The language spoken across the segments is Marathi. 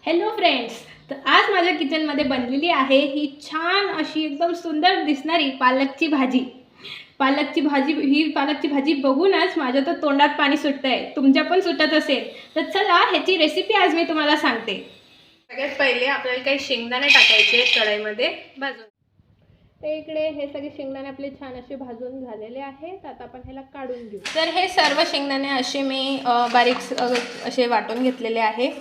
हॅलो फ्रेंड्स, तर आज माझ्या किचनमध्ये बनलेली आहे ही छान अशी एकदम सुंदर दिसणारी पालकची भाजी. पालकची भाजी बघूनच माझ्या तर तोंडात पाणी सुटतंय, तुमच्या पण सुटत असेल. तर चला ह्याची रेसिपी आज मी तुम्हाला सांगते. सगळ्यात पहिले आपल्याला काही शेंगदाणे टाकायचे कढईमध्ये भाजून. तर इकडे हे सगळे शेंगदाणे आपले छान असे भाजून झालेले आहेत. आता आपण ह्याला काढून घेऊ. तर हे सर्व शेंगदाणे असे मी बारीक असे वाटून घेतलेले आहे.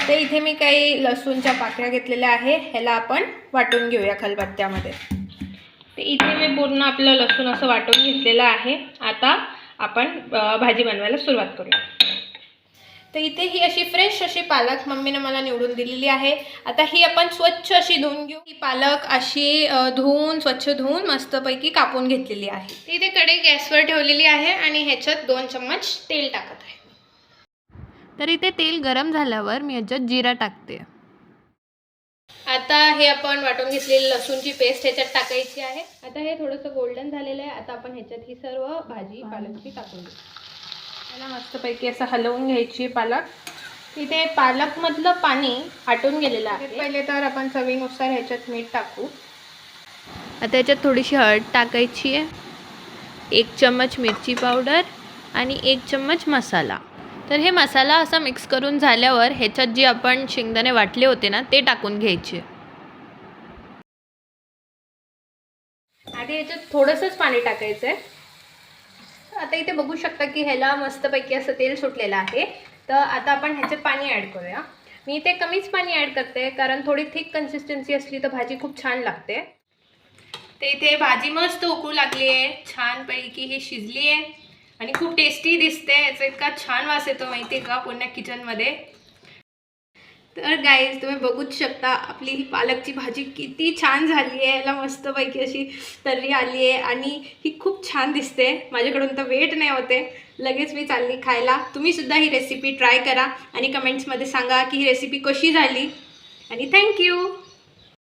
तर इथे मी काही लसूणच्या पाकळ्या घेतलेल्या आहे, ह्याला आपण वाटून घेऊया खलबत्त्यामध्ये. तर इथे मी पूर्ण आपलं लसूण असं वाटून घेतलेलं आहे. आता आपण भाजी बनवायला सुरुवात करूया. तर इथे ही अशी फ्रेश अशी पालक मम्मीने मला निवडून दिलेली आहे. आता ही आपण स्वच्छ अशी धुवून घेऊ. ही पालक अशी स्वच्छ धुवून मस्तपैकी कापून घेतलेली आहे. इथे कढई गॅसवर ठेवलेली आहे आणि ह्याच्यात 2 चम्मच तेल टाकत आहे. तर इथे तेल गरम झाल्यावर मी ह्याच्यात जिरा टाकते. आता हे आपण वाटून घेतलेली लसूणची पेस्ट ह्याच्यात टाकायची आहे. आता हे थोडंसं गोल्डन झालेलं आहे. आता आपण ह्याच्यात ही सर्व भाजी पालकची टाकून घेऊ. त्याला मस्तपैकी असं हलवून घ्यायची पालक. इथे पालकमधलं पाणी आटून गेलेलं आहे. पहिले तर आपण चवीनुसार ह्याच्यात मीठ टाकू. आता ह्याच्यात थोडीशी हळद टाकायची आहे, 1 चम्मच मिरची पावडर आणि 1 चम्मच मसाला. तर हे मसाला असा मिक्स करून झाल्यावर ह्याच्यात जे आपण शेंगदाणे वाटले होते ना ते टाकून घ्यायचे. आधी ह्याच्यात थोडंसंच पाणी टाकायचं आहे. आता इथे बघू शकता की ह्याला मस्तपैकी असं तेल सुटलेलं आहे. तर आता आपण ह्याच्यात पाणी ॲड करूया. मी इथे कमीच पाणी ॲड करते कारण थोडी थिक कन्सिस्टन्सी असली तर भाजी खूप छान लागते. तर इथे भाजी मस्त उकळू लागली आहे, छानपैकी ही शिजली आहे आणि खूप टेस्टी दिसते. याचा इतका छान वास येतो माहिती आहे का पूर्ण किचनमध्ये. तर गाईज तुम्ही बघूच शकता आपली ही पालकची भाजी किती छान झाली आहे. याला मस्तपैकी अशी तर्री आली आहे आणि ही खूप छान दिसते. माझ्याकडून तर वेट नाही होते, लगेच मी चालली खायला. तुम्हीसुद्धा ही रेसिपी ट्राय करा आणि कमेंट्समध्ये सांगा की ही रेसिपी कशी झाली. आणि थँक्यू.